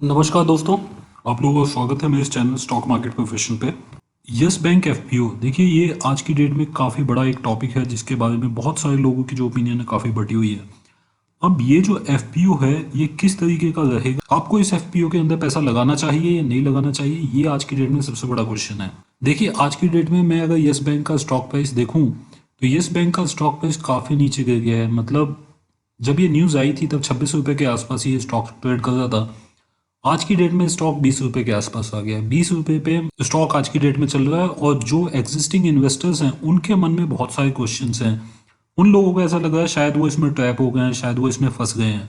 नमस्कार दोस्तों, आप लोगों का स्वागत है मेरे इस चैनल स्टॉक मार्केट प्रोफेशन पे। यस बैंक एफपीओ, देखिए ये आज की डेट में काफ़ी बड़ा एक टॉपिक है जिसके बारे में बहुत सारे लोगों की जो ओपिनियन है काफ़ी बटी हुई है। अब ये जो एफपीओ है ये किस तरीके का रहेगा, आपको इस एफपीओ के अंदर पैसा लगाना चाहिए या नहीं लगाना चाहिए, ये आज की डेट में सबसे बड़ा क्वेश्चन है। देखिए आज की डेट में मैं अगर यस बैंक का स्टॉक प्राइस देखूँ तो यस बैंक का स्टॉक प्राइस काफ़ी नीचे गिर गया है। मतलब जब ये न्यूज़ आई थी तब 26 रुपये के आसपास ये स्टॉक ट्रेड कर रहा था। आज की डेट में स्टॉक 20 रुपये के आसपास आ गया है। 20 रुपये पे स्टॉक आज की डेट में चल रहा है और जो एग्जिस्टिंग इन्वेस्टर्स हैं उनके मन में बहुत सारे क्वेश्चंस हैं। उन लोगों को ऐसा लग रहा है शायद वो इसमें ट्रैप हो गए हैं, शायद वो इसमें फंस गए हैं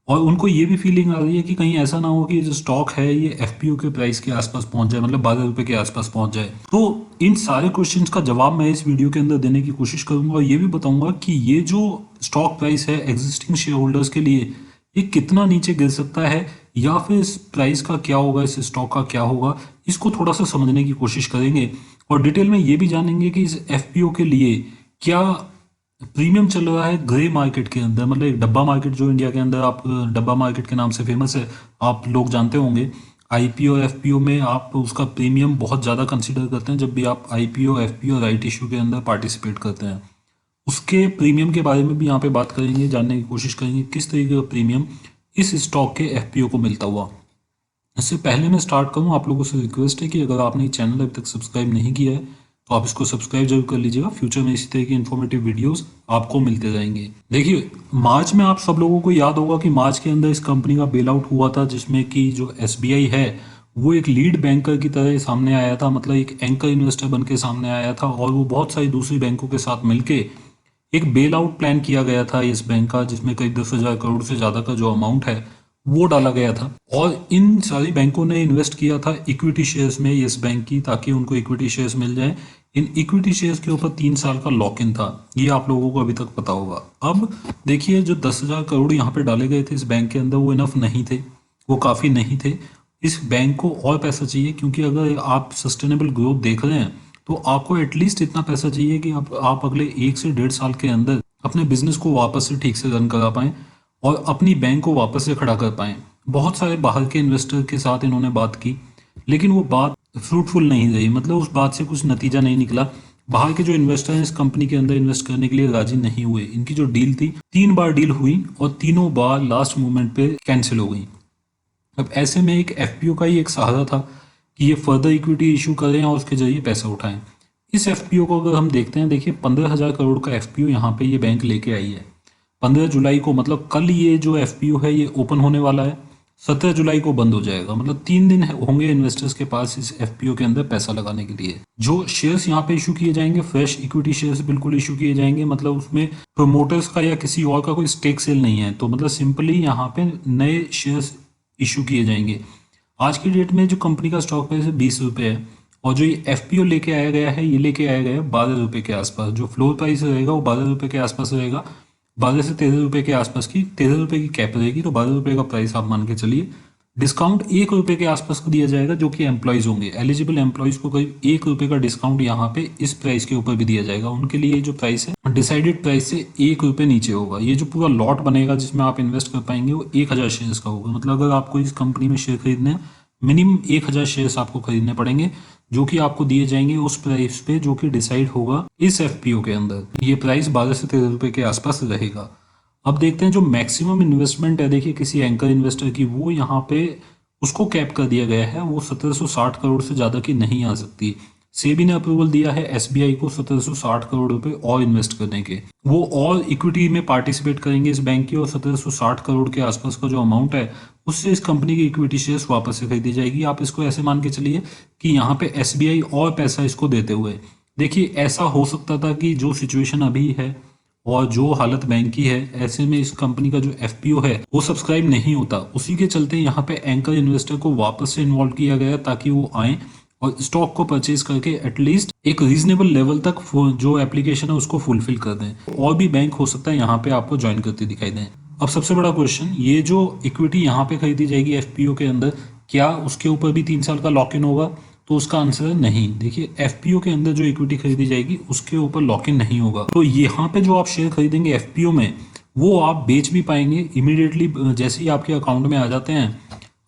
और उनको ये भी फीलिंग आ रही है कि कहीं ऐसा ना हो कि जो स्टॉक है ये एफपीओ के प्राइस के आसपास पहुंच जाए, मतलब 12 रुपये के आसपास पहुंच जाए। तो इन सारे क्वेश्चंस का जवाब मैं इस वीडियो के अंदर देने की कोशिश करूंगा और ये भी बताऊंगा कि ये जो स्टॉक प्राइस है एग्जिस्टिंग शेयर होल्डर्स के लिए ये कितना नीचे गिर सकता है या फिर इस प्राइस का क्या होगा, इस स्टॉक का क्या होगा, इसको थोड़ा सा समझने की कोशिश करेंगे और डिटेल में ये भी जानेंगे कि इस एफपीओ के लिए क्या प्रीमियम चल रहा है ग्रे मार्केट के अंदर। मतलब एक डब्बा मार्केट जो इंडिया के अंदर आप डब्बा मार्केट के नाम से फेमस है, आप लोग जानते होंगे। आईपीओ एफपीओ में आप उसका प्रीमियम बहुत ज़्यादा कंसीडर करते हैं जब भी आप आईपीओ एफपीओ राइट इशू के अंदर पार्टिसिपेट करते हैं। उसके प्रीमियम के बारे में भी यहाँ पे बात करेंगे, जानने की कोशिश करेंगे किस तरीके का प्रीमियम इस स्टॉक के एफपीओ को मिलता हुआ। इससे पहले मैं स्टार्ट करूँ, आप लोगों से रिक्वेस्ट है कि अगर आपने चैनल अभी तक सब्सक्राइब नहीं किया है तो आप इसको सब्सक्राइब जरूर कर लीजिएगा। फ्यूचर में इसी तरह की इन्फॉर्मेटिव वीडियोस आपको मिलते रहेंगे। देखिए मार्च में आप सब लोगों को याद होगा कि मार्च के अंदर इस कंपनी का बेल आउट हुआ था जिसमें कि जो एसबीआई है वो एक लीड बैंकर की तरह सामने आया था, मतलब एक एंकर इन्वेस्टर बन के सामने आया था और वो बहुत सारी दूसरी बैंकों के साथ मिलके एक बेल आउट प्लान किया गया था इस बैंक का, जिसमें करीब 10,000 करोड़ से ज़्यादा का जो अमाउंट है वो डाला गया था और इन सारी बैंकों ने इन्वेस्ट किया था इक्विटी शेयर्स में येस बैंक की, ताकि उनको इक्विटी शेयर्स मिल जाए। इन इक्विटी शेयर्स के ऊपर 3 साल का लॉक इन था, ये आप लोगों को अभी तक पता होगा। अब देखिए जो 10,000 करोड़ यहाँ पे डाले गए थे इस बैंक के अंदर वो इनफ नहीं थे, वो काफ़ी नहीं थे। इस बैंक को और पैसा चाहिए क्योंकि अगर आप सस्टेनेबल ग्रोथ देख रहे हैं तो आपको एटलीस्ट इतना पैसा चाहिए कि आप अगले 1 से 1.5 साल के अंदर अपने बिजनेस को वापस से ठीक से रन करा पाएँ और अपनी बैंक को वापस से खड़ा कर पाएँ। बहुत सारे बाहर के इन्वेस्टर के साथ इन्होंने बात की लेकिन वो बात फ्रूटफुल नहीं रही, मतलब उस बात से कुछ नतीजा नहीं निकला। बाहर के जो इन्वेस्टर हैं इस कंपनी के अंदर इन्वेस्ट करने के लिए राजी नहीं हुए। इनकी जो डील थी 3 बार डील हुई और तीनों बार लास्ट मोमेंट पे कैंसिल हो गई। अब ऐसे में एक एफपीओ का ही एक सहारा था कि ये फर्दर इक्विटी इशू करें और उसके जरिए पैसा उठाएं। इस एफपीओ को अगर हम देखते हैं, देखिए 15,000 करोड़ का एफपीओ यहाँ पे ये बैंक लेके आई है 15 जुलाई को, मतलब कल ये जो एफपीओ है ये ओपन होने वाला है, 17 जुलाई को बंद हो जाएगा। मतलब 3 दिन होंगे इन्वेस्टर्स के पास इस एफपीओ के अंदर पैसा लगाने के लिए। जो शेयर्स यहाँ पे इशू किए जाएंगे फ्रेश इक्विटी शेयर्स बिल्कुल इशू किए जाएंगे, मतलब उसमें प्रोमोटर्स का या किसी और का कोई स्टेक सेल नहीं है, तो मतलब सिंपली यहाँ पे नए शेयर्स इशू किए जाएंगे। आज की डेट में जो कंपनी का स्टॉक प्राइस है 20 रुपये है और जो ये एफपीओ लेके आया गया है ये लेके आया गया है 12 रुपये के आसपास। जो फ्लोर प्राइस रहेगा वो 12 रुपये के आसपास रहेगा, 12 से 13 रुपये के आसपास की 13 रुपये की कैप रहेगी, तो 12 रुपये का प्राइस आप मान के चलिए। डिस्काउंट 1 रुपये के आसपास को दिया जाएगा जो कि एम्प्लॉयज़ होंगे, एलिजिबल एम्प्लॉयज़ को करीब 1 रुपये का डिस्काउंट यहाँ पे इस प्राइस के ऊपर भी दिया जाएगा। उनके लिए जो प्राइस है डिसाइडेड प्राइस से 1 रुपये नीचे होगा। ये जो पूरा लॉट बनेगा जिसमें आप इन्वेस्ट कर पाएंगे वो 1,000 शेयर्स का होगा। मतलब अगर आपको इस कंपनी में शेयर खरीदने हैं मिनिमम 1,000 शेयर्स आपको खरीदने पड़ेंगे जो कि आपको दिए जाएंगे उस प्राइस पे जो कि डिसाइड होगा इस एफपीओ के अंदर। ये प्राइस 12 से 13 रुपये के आसपास रहेगा। अब देखते हैं जो मैक्सिमम इन्वेस्टमेंट है, देखिए किसी एंकर इन्वेस्टर की, वो यहाँ पे उसको कैप कर दिया गया है, वो 1760 करोड़ से ज़्यादा की नहीं आ सकती। सेबी ने अप्रूवल दिया है एसबीआई को 1760 करोड़ रुपए और इन्वेस्ट करने के, वो और इक्विटी में पार्टिसिपेट करेंगे इस बैंक की और 1760 करोड़ के आसपास का जो अमाउंट है उससे इस कंपनी की इक्विटी शेयर्स वापस से खरीदी जाएगी। आप इसको ऐसे मान के चलिए कि यहाँ पे एसबीआई और पैसा इसको देते हुए, देखिए ऐसा हो सकता था कि जो सिचुएशन अभी है और जो हालत बैंक की है ऐसे में इस कंपनी का जो एफपीओ है वो सब्सक्राइब नहीं होता। उसी के चलते यहाँ पे एंकर इन्वेस्टर को वापस से इन्वॉल्व किया गया ताकि वो आए और स्टॉक को परचेज करके एटलीस्ट एक रीजनेबल लेवल तक जो एप्लीकेशन है उसको फुलफिल कर दें। और भी बैंक हो सकता है यहाँ पे आपको ज्वाइन करते दिखाई दें। अब सबसे बड़ा क्वेश्चन, ये जो इक्विटी यहाँ पे खरीदी जाएगी एफपीओ के अंदर, क्या उसके ऊपर भी 3 साल का लॉक इन होगा? तो उसका आंसर है नहीं। देखिए एफपीओ के अंदर जो इक्विटी खरीदी जाएगी उसके ऊपर लॉक इन नहीं होगा। तो यहाँ पे जो आप शेयर खरीदेंगे एफपीओ में वो आप बेच भी पाएंगे इमीडिएटली, जैसे ही आपके अकाउंट में आ जाते हैं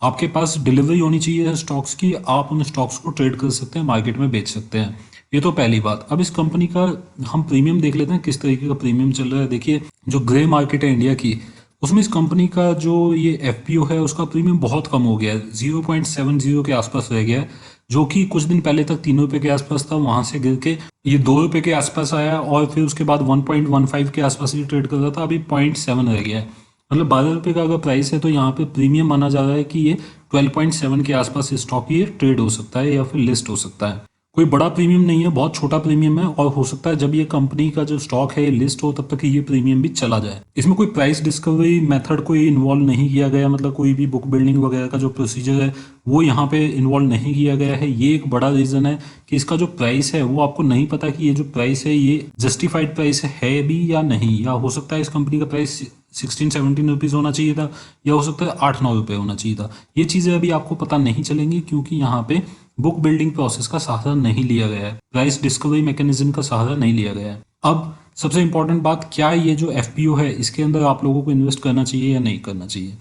आपके पास डिलीवरी होनी चाहिए स्टॉक्स की, आप उन स्टॉक्स को ट्रेड कर सकते हैं, मार्केट में बेच सकते हैं। ये तो पहली बात। अब इस कंपनी का हम प्रीमियम देख लेते हैं किस तरीके का प्रीमियम चल रहा है। देखिए जो ग्रे मार्केट है इंडिया की उसमें इस कंपनी का जो ये एफपीओ है उसका प्रीमियम बहुत कम हो गया है, 0.70 के आसपास रह गया है, जो कि कुछ दिन पहले तक 3 रुपये के आसपास था, वहां से गिर के ये 2 रुपये के आसपास आया और फिर उसके बाद 1.15 के आसपास ही ट्रेड कर रहा था, अभी 0.7 रह गया है। मतलब 12 रुपये का अगर प्राइस है तो यहाँ पे प्रीमियम माना जा रहा है कि ये 12.7 के आसपास स्टॉक ये ट्रेड हो सकता है या फिर लिस्ट हो सकता है। कोई बड़ा प्रीमियम नहीं है, बहुत छोटा प्रीमियम है, और हो सकता है जब ये कंपनी का जो स्टॉक है ये लिस्ट हो तब तक ये प्रीमियम भी चला जाए। इसमें कोई प्राइस डिस्कवरी मेथड कोई इन्वॉल्व नहीं किया गया, मतलब कोई भी बुक बिल्डिंग वगैरह का जो प्रोसीजर है वो यहाँ पे इन्वॉल्व नहीं किया गया है। ये एक बड़ा रीजन है कि इसका जो प्राइस है वो आपको नहीं पता कि ये जो प्राइस है ये जस्टिफाइड प्राइस है भी या नहीं, या हो सकता है इस कंपनी का प्राइस 16-17 रुपीज़ होना चाहिए था, या हो सकता है 8-9 रुपये होना चाहिए था। ये चीज़ें अभी आपको पता नहीं चलेंगी क्योंकि यहाँ पे बुक बिल्डिंग प्रोसेस का सहारा नहीं लिया गया है, प्राइस डिस्कवरी मैकेनिज्म का सहारा नहीं लिया गया है। अब सबसे इंपॉर्टेंट बात, क्या ये जो एफपीओ है इसके अंदर आप लोगों को इन्वेस्ट करना चाहिए या नहीं करना चाहिए।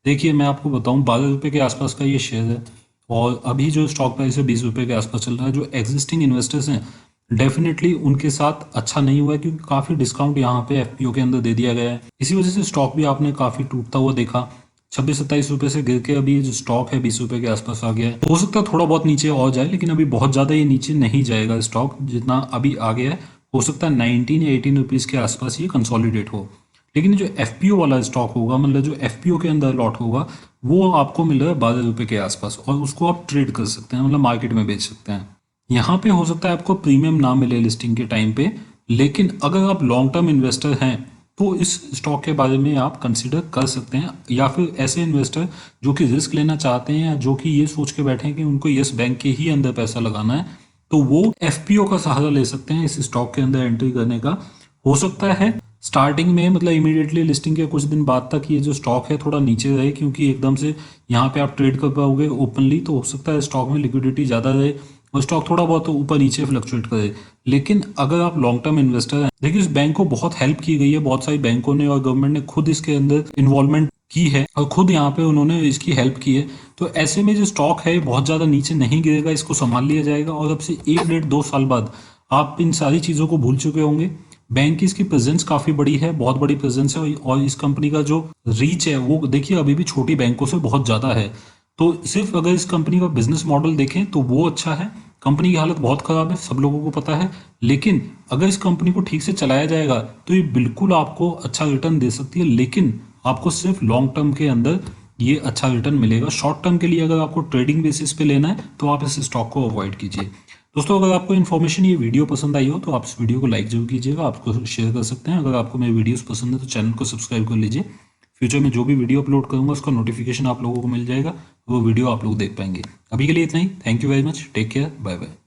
देखिए मैं आपको बताऊं 12 रुपये के आसपास का ये शेयर है और अभी जो स्टॉक प्राइस है 20 रुपये के आसपास चल रहा है। जो एग्जिस्टिंग इन्वेस्टर्स हैं डेफिनेटली उनके साथ अच्छा नहीं हुआ है क्योंकि काफ़ी डिस्काउंट यहाँ पे एफपीओ के अंदर दे दिया गया है। इसी वजह से स्टॉक भी आपने काफ़ी टूटता हुआ देखा, 26-27 रुपये से गिर के अभी जो स्टॉक है 20 रुपये के आसपास आ गया है। हो सकता है थोड़ा बहुत नीचे और जाए लेकिन अभी बहुत ज़्यादा ये नीचे नहीं जाएगा स्टॉक, जितना अभी आ गया है हो सकता है 19 या 18 रुपीज़ के आसपास ये कंसोलिडेट हो। लेकिन जो एफपीओ वाला स्टॉक होगा, मतलब जो एफपीओ के अंदर लॉट होगा, वो आपको मिल रहा है 12 रुपये के आसपास और उसको आप ट्रेड कर सकते हैं, मतलब मार्केट में बेच सकते हैं। यहाँ पे हो सकता है आपको प्रीमियम ना मिले लिस्टिंग के टाइम पे, लेकिन अगर आप लॉन्ग टर्म इन्वेस्टर हैं तो इस स्टॉक के बारे में आप कंसिडर कर सकते हैं। या फिर ऐसे इन्वेस्टर जो कि रिस्क लेना चाहते हैं या जो कि ये सोच के बैठे हैं कि उनको यस बैंक के ही अंदर पैसा लगाना है, तो वो एफपीओ का सहारा ले सकते हैं इस स्टॉक के अंदर एंट्री करने का। हो सकता है स्टार्टिंग में, मतलब इमीडिएटली लिस्टिंग के कुछ दिन बाद तक ये जो स्टॉक है थोड़ा नीचे रहे, क्योंकि एकदम से यहाँ पे आप ट्रेड कर पाओगे ओपनली तो हो सकता है स्टॉक में लिक्विडिटी ज़्यादा रहे और स्टॉक थोड़ा बहुत ऊपर नीचे फ्लक्चुएट करे। लेकिन अगर आप लॉन्ग टर्म इन्वेस्टर हैं, देखिए इस बैंक को बहुत हेल्प की गई है, बहुत सारी बैंकों ने और गवर्नमेंट ने खुद इसके अंदर इन्वॉल्वमेंट की है और खुद यहाँ पे उन्होंने इसकी हेल्प की है। तो ऐसे में जो स्टॉक है बहुत ज़्यादा नीचे नहीं गिरेगा, इसको संभाल लिया जाएगा और अब से 1-1.5-2 साल बाद आप इन सारी चीज़ों को भूल चुके होंगे। बैंक की इसकी प्रेजेंस काफ़ी बड़ी है, बहुत बड़ी प्रेजेंस है और इस कंपनी का जो रीच है वो देखिए अभी भी छोटी बैंकों से बहुत ज़्यादा है। तो सिर्फ अगर इस कंपनी का बिजनेस मॉडल देखें तो वो अच्छा है। कंपनी की हालत बहुत ख़राब है, सब लोगों को पता है, लेकिन अगर इस कंपनी को ठीक से चलाया जाएगा तो ये बिल्कुल आपको अच्छा रिटर्न दे सकती है। लेकिन आपको सिर्फ लॉन्ग टर्म के अंदर ये अच्छा रिटर्न मिलेगा। शॉर्ट टर्म के लिए अगर आपको ट्रेडिंग बेसिस पे लेना है तो आप इस स्टॉक को अवॉइड कीजिए। दोस्तों अगर आपको इन्फॉर्मेशन ये वीडियो पसंद आई हो तो आप इस वीडियो को लाइक जरूर कीजिएगा, आपको शेयर कर सकते हैं। अगर आपको मेरी वीडियोस पसंद है तो चैनल को सब्सक्राइब कर लीजिए। फ्यूचर में जो भी वीडियो अपलोड करूंगा उसका नोटिफिकेशन आप लोगों को मिल जाएगा, वो वीडियो आप लोग देख पाएंगे। अभी के लिए इतना ही। Thank you very much, take care, bye bye.